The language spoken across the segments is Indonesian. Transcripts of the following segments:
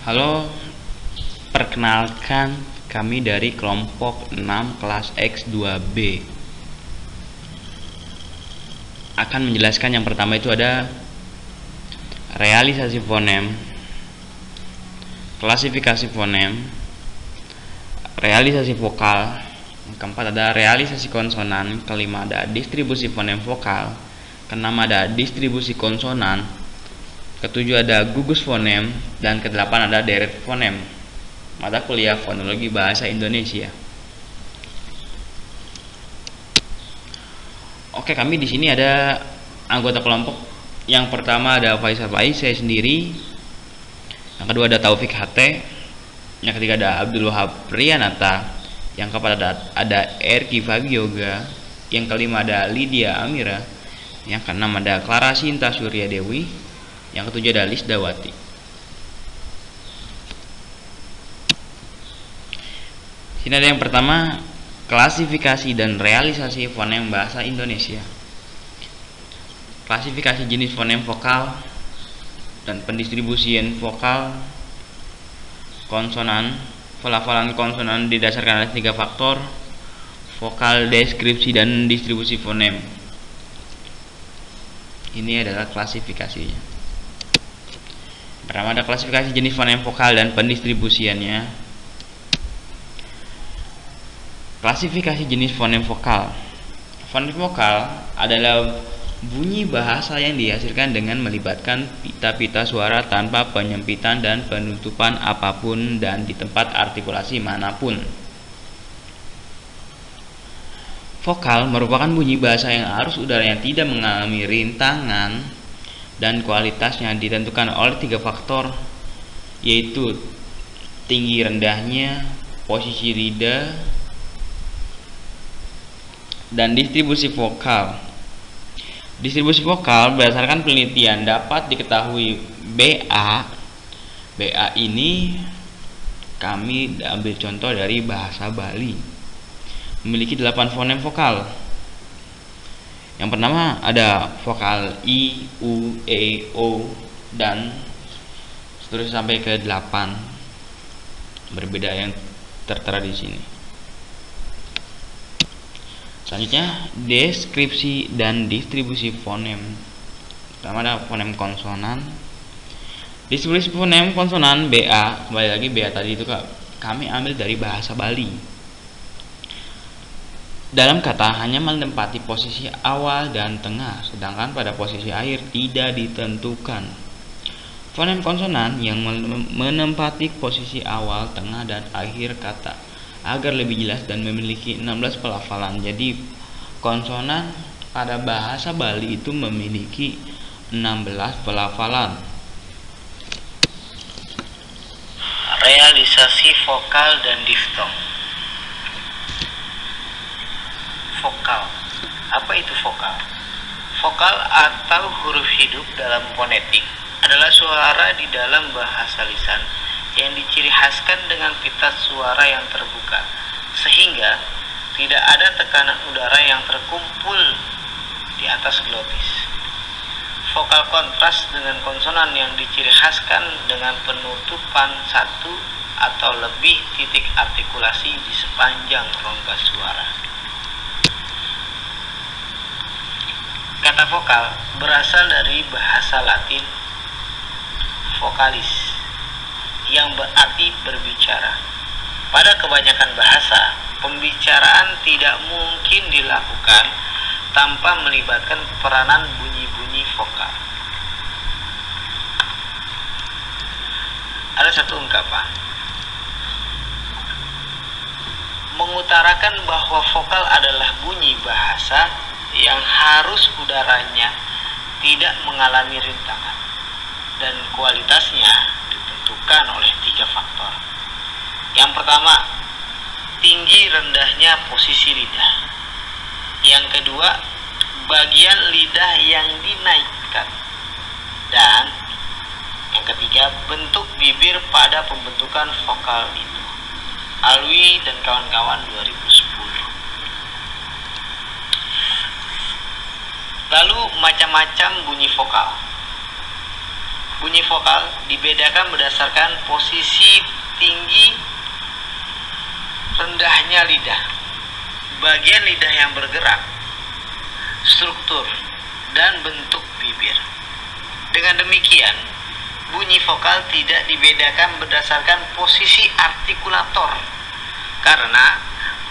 Halo, perkenalkan kami dari kelompok 6 kelas X2B. Akan menjelaskan yang pertama itu ada realisasi fonem, klasifikasi fonem, realisasi vokal, yang keempat ada realisasi konsonan, kelima ada distribusi fonem vokal, keenam ada distribusi konsonan, ketujuh ada gugus fonem, dan kedelapan ada deret fonem. Mata kuliah fonologi bahasa Indonesia. Oke, kami di sini ada anggota kelompok. Yang pertama ada Faisal Faiz, saya sendiri. Yang kedua ada Taufik HT. Yang ketiga ada Abdul Wahab Priyanata. Yang keempat ada Erki Fabioga. Yang kelima ada Lydia Amira. Yang keenam ada Clara Sinta Surya Dewi. Yang ketujuh ada Lisdawati. Sini ada yang pertama, klasifikasi dan realisasi fonem bahasa Indonesia. Klasifikasi jenis fonem vokal dan pendistribusian vokal konsonan. Pelafalan konsonan didasarkan atas 3 faktor: vokal, deskripsi, dan distribusi fonem. Ini adalah klasifikasinya. Pertama ada klasifikasi jenis fonem vokal dan pendistribusiannya. Klasifikasi jenis fonem vokal. Fonem vokal adalah bunyi bahasa yang dihasilkan dengan melibatkan pita-pita suara tanpa penyempitan dan penutupan apapun dan di tempat artikulasi manapun. Vokal merupakan bunyi bahasa yang arus udaranya tidak mengalami rintangan dan kualitasnya ditentukan oleh 3 faktor, yaitu tinggi rendahnya, posisi lidah, dan distribusi vokal. Distribusi vokal berdasarkan penelitian dapat diketahui BA ini kami ambil contoh dari bahasa Bali, memiliki 8 fonem vokal. Yang pertama ada vokal I, U, E, O, dan seterusnya sampai ke 8. Berbeda yang tertera di sini. Selanjutnya deskripsi dan distribusi fonem. Pertama ada fonem konsonan. Distribusi fonem konsonan BA, kembali lagi BA tadi itu kami ambil dari bahasa Bali. Dalam kata hanya menempati posisi awal dan tengah, sedangkan pada posisi akhir tidak ditentukan. Fonem konsonan yang menempati posisi awal, tengah, dan akhir kata agar lebih jelas dan memiliki 16 pelafalan. Jadi konsonan pada bahasa Bali itu memiliki 16 pelafalan. Realisasi vokal dan diftong. Vokal. Apa itu vokal? Vokal atau huruf hidup dalam fonetik adalah suara di dalam bahasa lisan yang diciri khaskan dengan pita suara yang terbuka, sehingga tidak ada tekanan udara yang terkumpul di atas glotis. Vokal kontras dengan konsonan yang diciri khaskan dengan penutupan satu atau lebih titik artikulasi di sepanjang rongga suara. Kata vokal berasal dari bahasa Latin vocalis yang berarti berbicara. Pada kebanyakan bahasa, pembicaraan tidak mungkin dilakukan tanpa melibatkan peranan bunyi-bunyi vokal. Ada satu ungkapan mengutarakan bahwa vokal adalah bunyi bahasa yang harus udaranya tidak mengalami rintangan dan kualitasnya ditentukan oleh 3 faktor. Yang pertama, tinggi rendahnya posisi lidah. Yang kedua, bagian lidah yang dinaikkan. Dan yang ketiga, bentuk bibir pada pembentukan vokal itu. Alwi dan kawan-kawan 2010. Lalu macam-macam bunyi vokal. Bunyi vokal dibedakan berdasarkan posisi tinggi rendahnya lidah, bagian lidah yang bergerak, struktur, dan bentuk bibir. Dengan demikian, bunyi vokal tidak dibedakan berdasarkan posisi artikulator, karena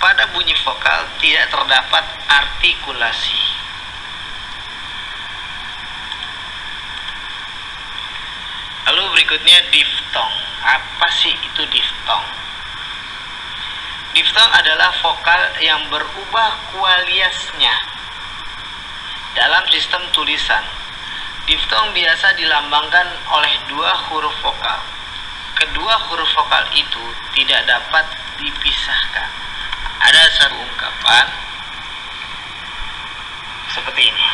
pada bunyi vokal tidak terdapat artikulasi. Lalu berikutnya diftong. Apa sih itu diftong? Diftong adalah vokal yang berubah kualiasnya. Dalam sistem tulisan, diftong biasa dilambangkan oleh dua huruf vokal. Kedua huruf vokal itu tidak dapat dipisahkan. Ada satu ungkapan seperti ini.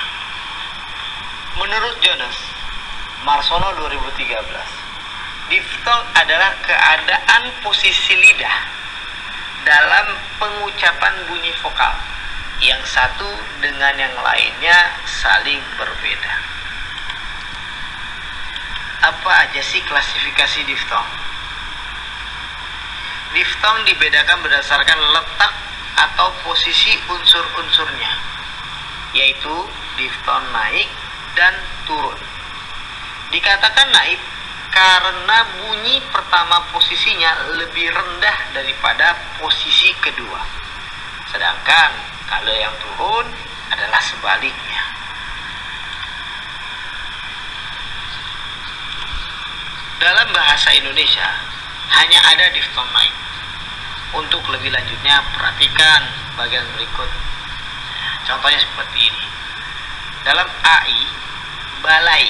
Menurut Jones Marsono 2013, diftong adalah keadaan posisi lidah dalam pengucapan bunyi vokal yang satu dengan yang lainnya saling berbeda. Apa aja sih klasifikasi diftong? Diftong dibedakan berdasarkan letak atau posisi unsur-unsurnya, yaitu diftong naik dan turun. Dikatakan naik karena bunyi pertama posisinya lebih rendah daripada posisi kedua, sedangkan kalau yang turun adalah sebaliknya. Dalam bahasa Indonesia hanya ada diftong naik. Untuk lebih lanjutnya, perhatikan bagian berikut. Contohnya seperti ini. Dalam AI, balai.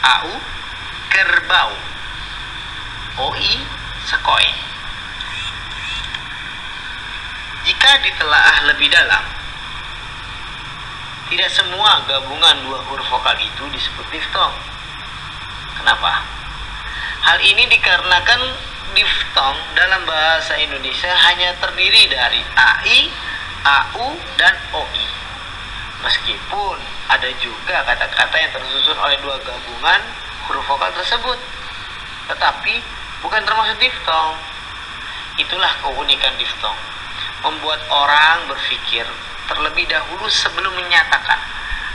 AU, kerbau. OI, sekoi. Jika ditelaah lebih dalam, tidak semua gabungan dua huruf vokal itu disebut diftong. Kenapa? Hal ini dikarenakan diftong dalam bahasa Indonesia hanya terdiri dari AI, AU, dan OI. Meskipun ada juga kata-kata yang tersusun oleh dua gabungan huruf vokal tersebut, tetapi bukan termasuk diftong. Itulah keunikan diftong, membuat orang berpikir terlebih dahulu sebelum menyatakan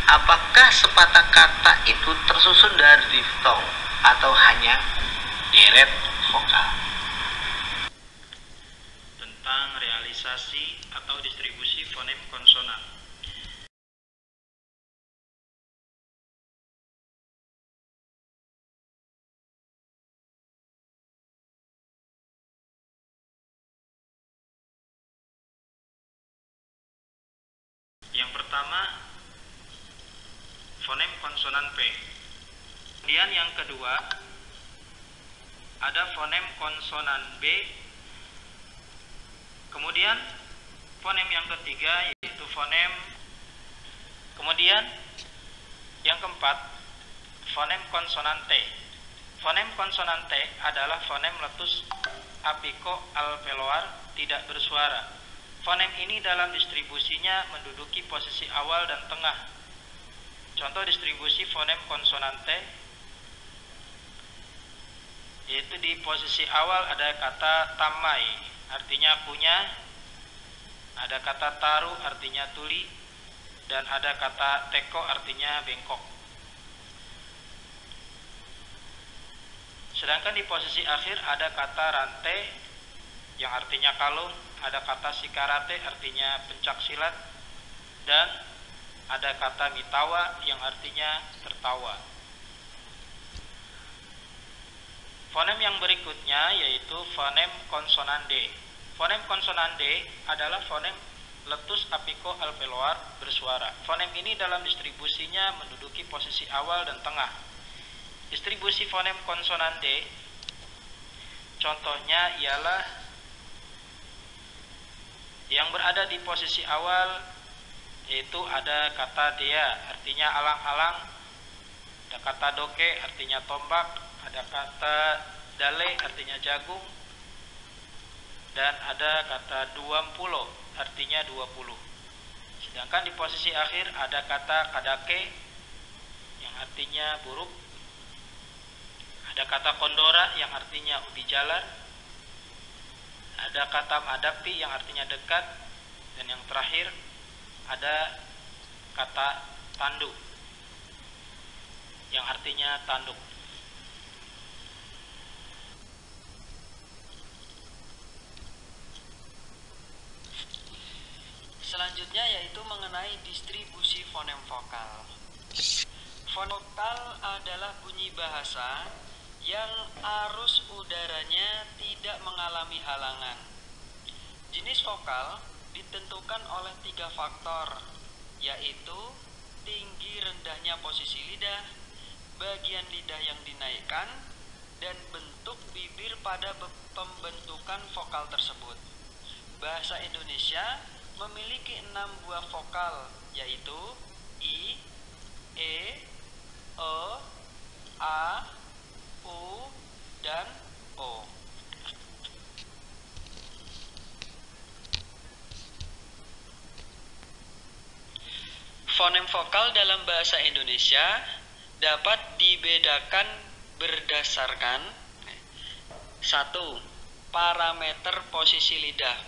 apakah sepatah kata itu tersusun dari diftong atau hanya deret vokal. Tentang realisasi atau distribusi fonem konsonan. Yang pertama, fonem konsonan P. Kemudian yang kedua, ada fonem konsonan B. Kemudian fonem yang ketiga yaitu fonem. Kemudian yang keempat, fonem konsonan T. Fonem konsonan T adalah fonem letus apiko-alveolar tidak bersuara. Fonem ini dalam distribusinya menduduki posisi awal dan tengah. Contoh distribusi fonem konsonan T, yaitu di posisi awal ada kata tamai, artinya punya, ada kata taru, artinya tuli, dan ada kata teko, artinya bengkok. Sedangkan di posisi akhir ada kata rantai, yang artinya kalung, ada kata sikarate, artinya pencak silat, dan ada kata mitawa, yang artinya tertawa. Fonem yang berikutnya yaitu fonem konsonan D. Fonem konsonan D adalah fonem letus apiko-alveolar bersuara. Fonem ini dalam distribusinya menduduki posisi awal dan tengah. Distribusi fonem konsonan D, contohnya ialah yang berada di posisi awal, yaitu ada kata dea, artinya alang-alang, ada kata doke, artinya tombak, ada kata dale, artinya jagung, dan ada kata 20, artinya 20. Sedangkan di posisi akhir ada kata kadake, yang artinya buruk, Ada kata kondora yang artinya ubi jalar, ada kata madapi yang artinya dekat, dan yang terakhir ada kata tanduk yang artinya tanduk. Selanjutnya yaitu mengenai distribusi fonem vokal. Fonem vokal adalah bunyi bahasa yang arus udaranya tidak mengalami halangan. Jenis vokal ditentukan oleh 3 faktor, yaitu tinggi rendahnya posisi lidah, bagian lidah yang dinaikkan, dan bentuk bibir pada pembentukan vokal tersebut. Bahasa Indonesia memiliki 6 buah vokal, yaitu I, E, E, A, U, dan O. Fonem vokal dalam bahasa Indonesia dapat dibedakan berdasarkan 1. Parameter posisi lidah.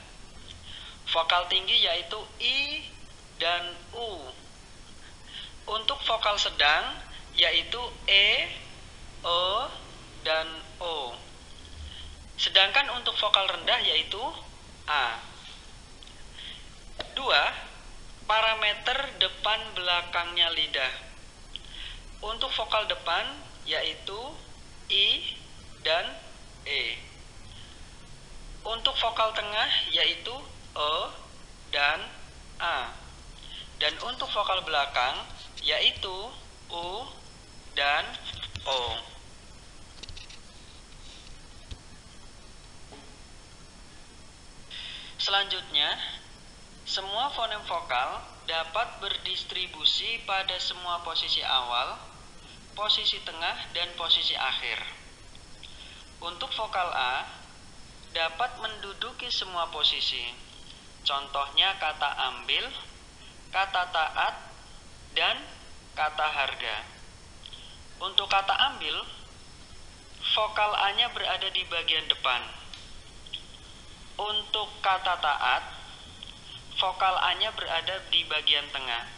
Vokal tinggi yaitu I dan U. Untuk vokal sedang yaitu E, dan O. Sedangkan untuk vokal rendah yaitu A. 2. Parameter depan belakangnya lidah. Untuk vokal depan yaitu I dan E. Untuk vokal tengah yaitu E dan A. Dan untuk vokal belakang yaitu U dan O. Selanjutnya, semua fonem vokal dapat berdistribusi pada semua posisi awal, posisi tengah, dan posisi akhir. Untuk vokal A dapat menduduki semua posisi. Contohnya kata ambil, kata taat, dan kata harga. Untuk kata ambil, vokal A-nya berada di bagian depan. Untuk kata taat, vokal A-nya berada di bagian tengah.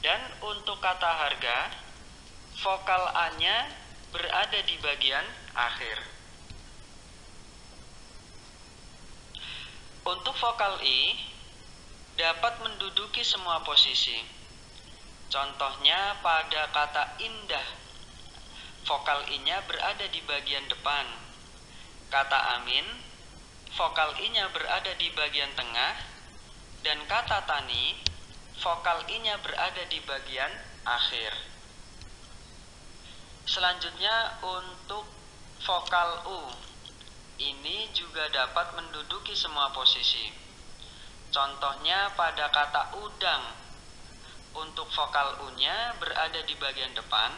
Dan untuk kata harga, vokal A-nya berada di bagian akhir. Untuk vokal I dapat menduduki semua posisi. Contohnya pada kata indah, vokal I-nya berada di bagian depan. Kata amin, vokal I-nya berada di bagian tengah. Dan kata tani, vokal I-nya berada di bagian akhir. Selanjutnya untuk vokal U. Ini juga dapat menduduki semua posisi. Contohnya pada kata udang. Untuk vokal U-nya berada di bagian depan.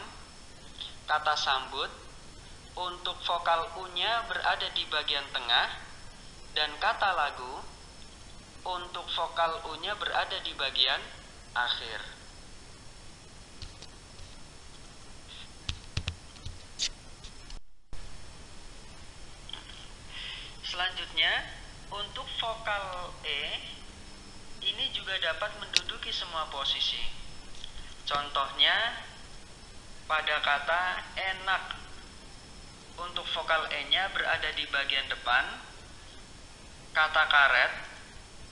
Kata sambut. Untuk vokal U-nya berada di bagian tengah. Dan kata lagu. Untuk vokal U-nya berada di bagian akhir. Selanjutnya, untuk vokal E, ini juga dapat menduduki semua posisi. Contohnya, pada kata enak, untuk vokal E-nya berada di bagian depan. Kata karet,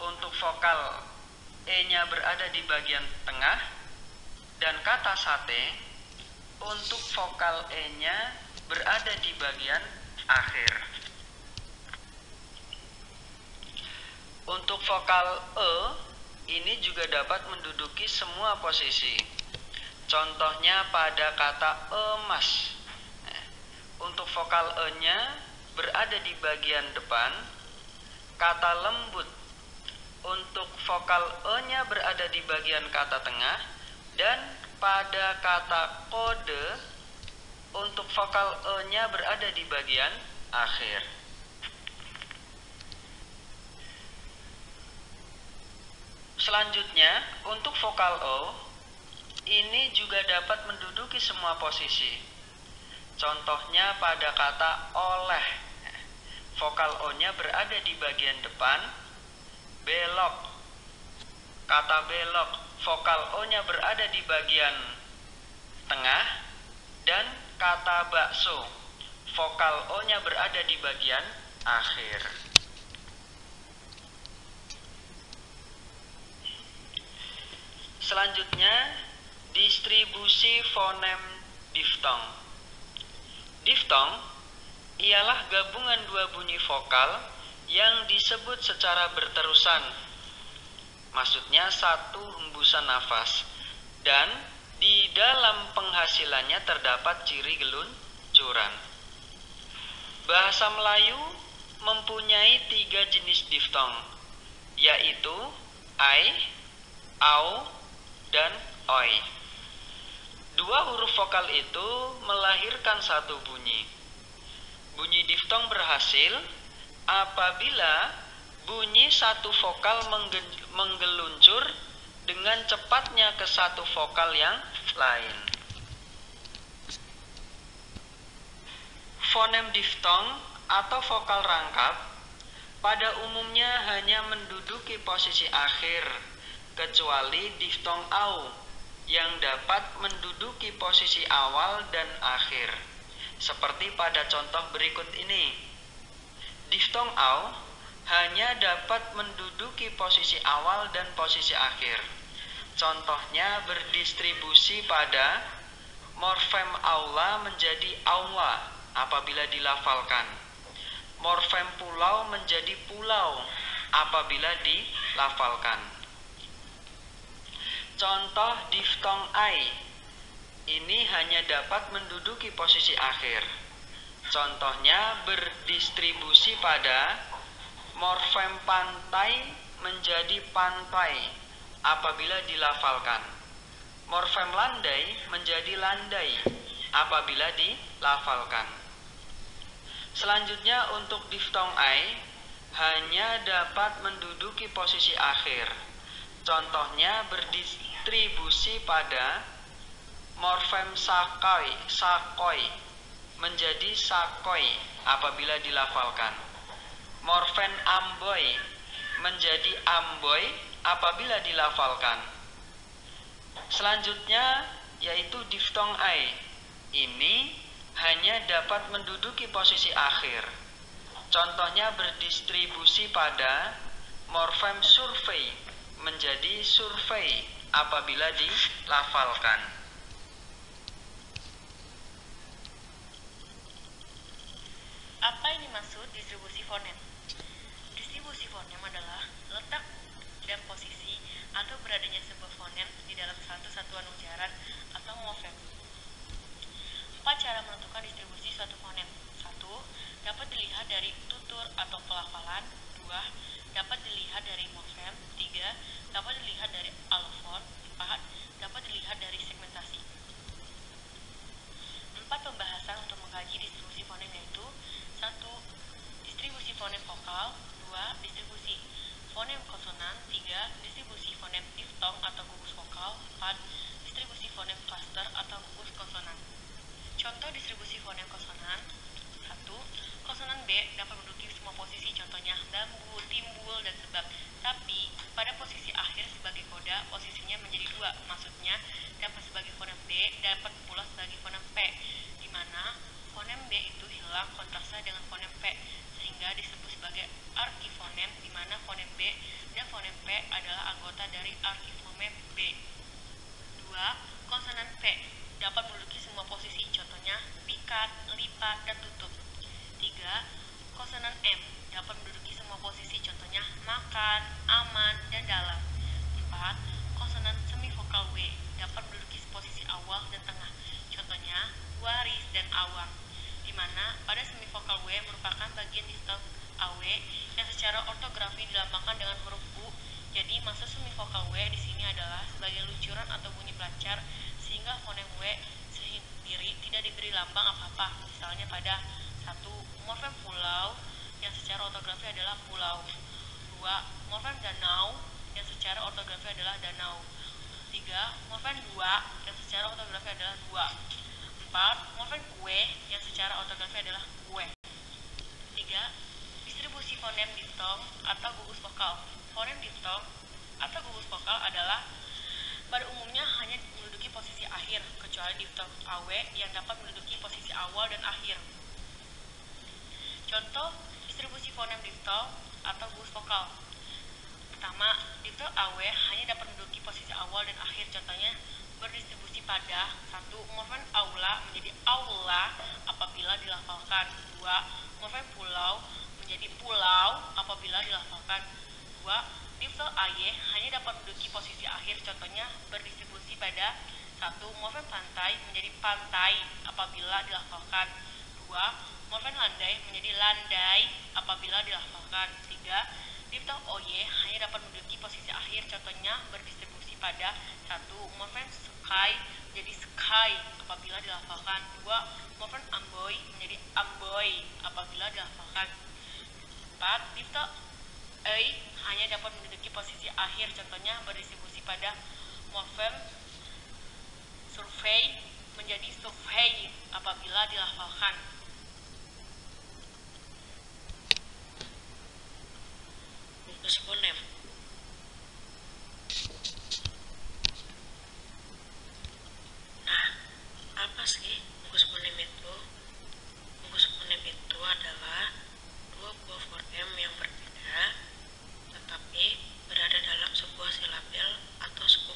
untuk vokal E-nya berada di bagian tengah. Dan kata sate, untuk vokal E-nya berada di bagian akhir. Untuk vokal E, ini juga dapat menduduki semua posisi. Contohnya pada kata emas. Untuk vokal E-nya berada di bagian depan. Kata lembut. Untuk vokal E-nya berada di bagian kata tengah. Dan pada kata kode, untuk vokal E-nya berada di bagian akhir. Selanjutnya, untuk vokal O, ini juga dapat menduduki semua posisi. Contohnya pada kata oleh, vokal O-nya berada di bagian depan. Belok, kata belok, vokal O-nya berada di bagian tengah. Dan kata bakso, vokal O-nya berada di bagian akhir. Selanjutnya, distribusi fonem diftong. Diftong ialah gabungan dua bunyi vokal yang disebut secara berterusan. Maksudnya satu hembusan nafas. Dan di dalam penghasilannya terdapat ciri geluncuran. Bahasa Melayu mempunyai 3 jenis diftong, yaitu ai, au, dan oi. Dua huruf vokal itu melahirkan satu bunyi. Bunyi diftong berhasil apabila bunyi satu vokal menggeluncur dengan cepatnya ke satu vokal yang lain. Fonem diftong atau vokal rangkap pada umumnya hanya menduduki posisi akhir, kecuali diftong au yang dapat menduduki posisi awal dan akhir. Seperti pada contoh berikut ini. Diftong au hanya dapat menduduki posisi awal dan posisi akhir. Contohnya berdistribusi pada morfem aula menjadi aula apabila dilafalkan. Morfem pulau menjadi pulau apabila dilafalkan. Contoh diftong ai ini hanya dapat menduduki posisi akhir. Contohnya berdistribusi pada morfem pantai menjadi pantai apabila dilafalkan. Morfem landai menjadi landai apabila dilafalkan. Selanjutnya untuk diftong ai hanya dapat menduduki posisi akhir. Contohnya berdistribusi pada morfem sakoi menjadi sakoi apabila dilafalkan. Morfem amboi menjadi amboi apabila dilafalkan. Selanjutnya yaitu diftong ai. Ini hanya dapat menduduki posisi akhir. Contohnya berdistribusi pada morfem survei menjadi survei apabila dilafalkan. Apa yang dimaksud distribusi fonem? Distribusi fonem adalah letak dan posisi atau beradanya sebuah fonem di dalam satu satuan ujaran atau morfem. 4 cara menentukan distribusi suatu fonem. 1. Dapat dilihat dari tutur atau pelafalan. 2. Dapat dilihat dari morfem. 3. Dapat dilihat dari alofon. 4. Dapat dilihat dari segmentasi. 4 pembahasan untuk mengkaji distribusi fonem yaitu 1. Distribusi fonem vokal. 2. Distribusi fonem konsonan. 3. Distribusi fonem diftong atau gugus vokal. 4. Distribusi fonem cluster atau gugus konsonan. Contoh distribusi fonem konsonan. 1. Konsonan B dapat menduduki semua posisi, contohnya bambu, timbul, dan sebab. Tapi pada posisi akhir sebagai koda, posisinya menjadi 2. Maksudnya dapat sebagai fonem B, dapat pula sebagai fonem P, di mana fonem B itu hilang kontrasta dengan fonem P, sehingga disebut sebagai arkifonem, di mana fonem B dan fonem P adalah anggota dari arkifonem B. 2. Konsonan P dapat menduduki semua posisi, contohnya pikat, lipat, dan tutup. 3. Konsonan M dapat menduduki semua posisi, contohnya makan, aman, dan dalam. 4. Konsonan semivokal W dapat menduduki posisi awal dan tengah, contohnya waris dan awang, di mana pada semivokal W merupakan bagian diftong AW yang secara ortografi dilambangkan dengan huruf U. Jadi maksud semivokal W di sini adalah sebagai luncuran atau bunyi pelancar, sehingga fonem W sendiri tidak diberi lambang apa-apa. Misalnya pada 1. Morfem pulau yang secara ortografi adalah pulau. 2. Morfem danau yang secara ortografi adalah danau. 3. Morfem 2 yang secara ortografi adalah 2. 4. 4. Morfem kue yang secara ortografi adalah kue. 3. Distribusi fonem diftong atau gugus vokal. Fonem diftong atau gugus vokal adalah pada umumnya hanya menduduki posisi akhir, kecuali diftong aw yang dapat menduduki posisi awal dan akhir. Contoh distribusi fonem diftong atau gugus vokal. Pertama, diftong aw hanya dapat menduduki posisi awal dan akhir. Contohnya berdistribusi pada 1. Morfem aula menjadi aula apabila dilafalkan. 2. Morfem pulau menjadi pulau apabila dilafalkan. 2. Diftong ay hanya dapat menduduki posisi akhir. Contohnya berdistribusi pada 1. Morfem pantai menjadi pantai apabila dilafalkan. 2. Morfem landai menjadi landai apabila dilafalkan. 3. Diftong oy hanya dapat menduduki posisi akhir. Contohnya berdistribusi pada 1. Morfem sky menjadi sky apabila dilafalkan. 2. Morfem amboy menjadi amboy apabila dilafalkan. 4. Diftong ei hanya dapat menduduki posisi akhir. Contohnya berdistribusi pada morfem survei menjadi survei apabila dilafalkan. Gugus fonem. Nah, apa sih gugus fonem itu? Gugus fonem itu adalah dua buah fonem yang berbeda tetapi berada dalam sebuah silabel atau sebuah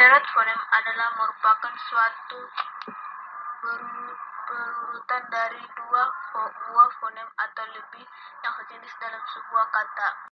Deret fonem adalah merupakan suatu berurutan dari dua buah fonem atau lebih yang sejenis dalam sebuah kata.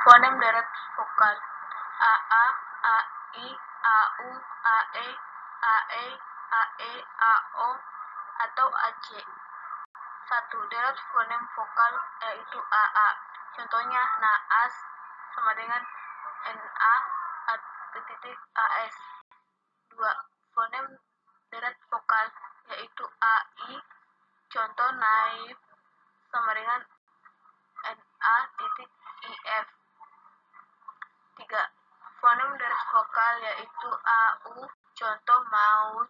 Fonem deret vokal a, ai, au, ae, ae, ao, atau ac. 1. Deret fonem vokal yaitu aa. Contohnya naas sama dengan na titik as. 2. Fonem deret vokal yaitu ai. Contoh naif sama dengan na titik if. 3. Fonem deret vokal yaitu au. Contoh maut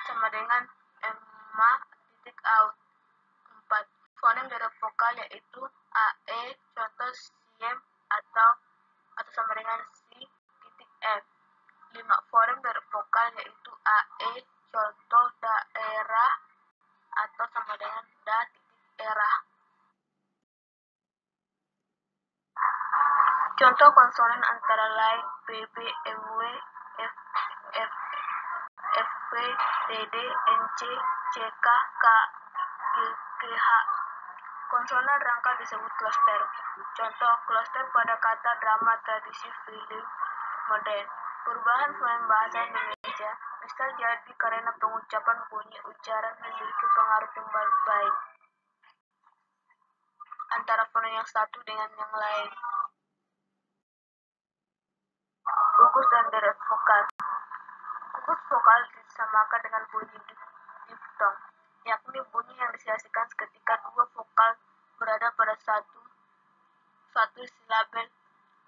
sama dengan emma titik out. 4. Fonem deret vokal yaitu ae. Contoh siem atau sama dengan si titik f. 5. Fonem deret vokal yaitu ae. Contoh daerah atau sama dengan da titik erah. Contoh konsonan antara lain bb, mw, fp, dd, nc, ck, k, gh. Konsonan rangka disebut klaster. Contoh klaster pada kata drama, tradisi, film, modern. Perubahan fonem bahasa Indonesia bisa jadi karena pengucapan bunyi ucapan memiliki pengaruh yang baik antara fonem yang satu dengan yang lain. Gugus dan deret vokal. Gugus vokal disamakan dengan bunyi diftong, yakni bunyi yang dihasilkan ketika dua vokal berada pada satu silabel.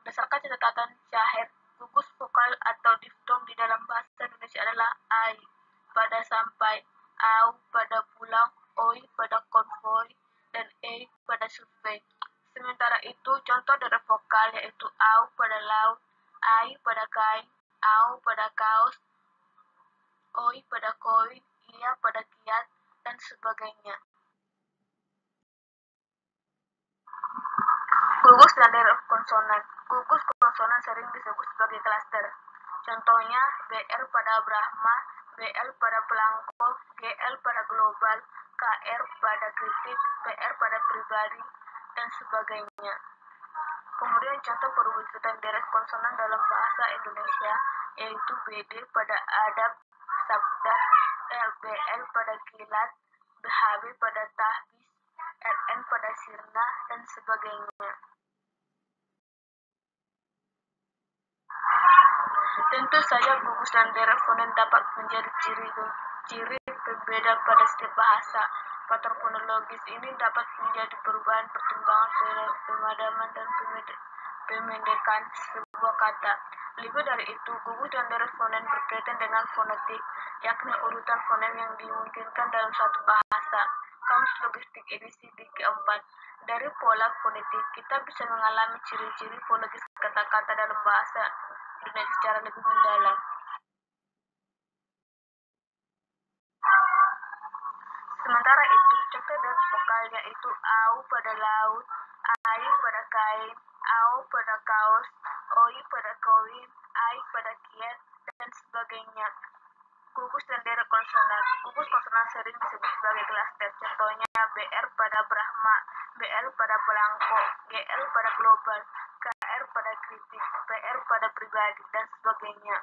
Berdasarkan catatan Syaher, gugus vokal atau diftong di dalam bahasa Indonesia adalah ai pada sampai, au pada pulang, oi pada konvoi, dan pada survei. Sementara itu, contoh deret vokal yaitu au pada laut, ai pada kain, au pada kaos, oi pada koin, ia pada kiat, dan sebagainya. Gugus dan deret konsonan. Gugus konsonan sering disebut sebagai klaster. Contohnya BR pada Brahma, BL pada Pelangko, GL pada global, KR pada kritik, PR pada pribadi, dan sebagainya. Kemudian contoh perwujudan deret konsonan dalam bahasa Indonesia yaitu BD pada adab, sabda, LBL pada kilat, BHB pada tahbis, RN pada sirna, dan sebagainya. Tentu saja gugus dan deret fonem dapat menjadi ciri berbeda pada setiap bahasa. Faktor fonologis ini dapat menjadi perubahan pertimbangan pemadaman dan pemendekan sebuah kata. Lebih dari itu, gugus dan deret fonem berkaitan dengan fonetik, yakni urutan fonem yang dimungkinkan dalam satu bahasa. Kamus Logistik edisi keempat. Dari pola fonetik, kita bisa mengalami ciri-ciri fonologis kata-kata dalam bahasa Indonesia secara lebih mendalam. Sementara itu, contoh deret vokal yaitu au pada laut, ai pada kain, au pada kaos, oi pada koin, ai pada kiat, dan sebagainya. Gugus dan deret konsonan. Gugus konsonan sering disebut sebagai klaster. Contohnya BR pada Brahma, BL pada Pelangko, GL pada global, KR pada kritik, PR pada pribadi, dan sebagainya.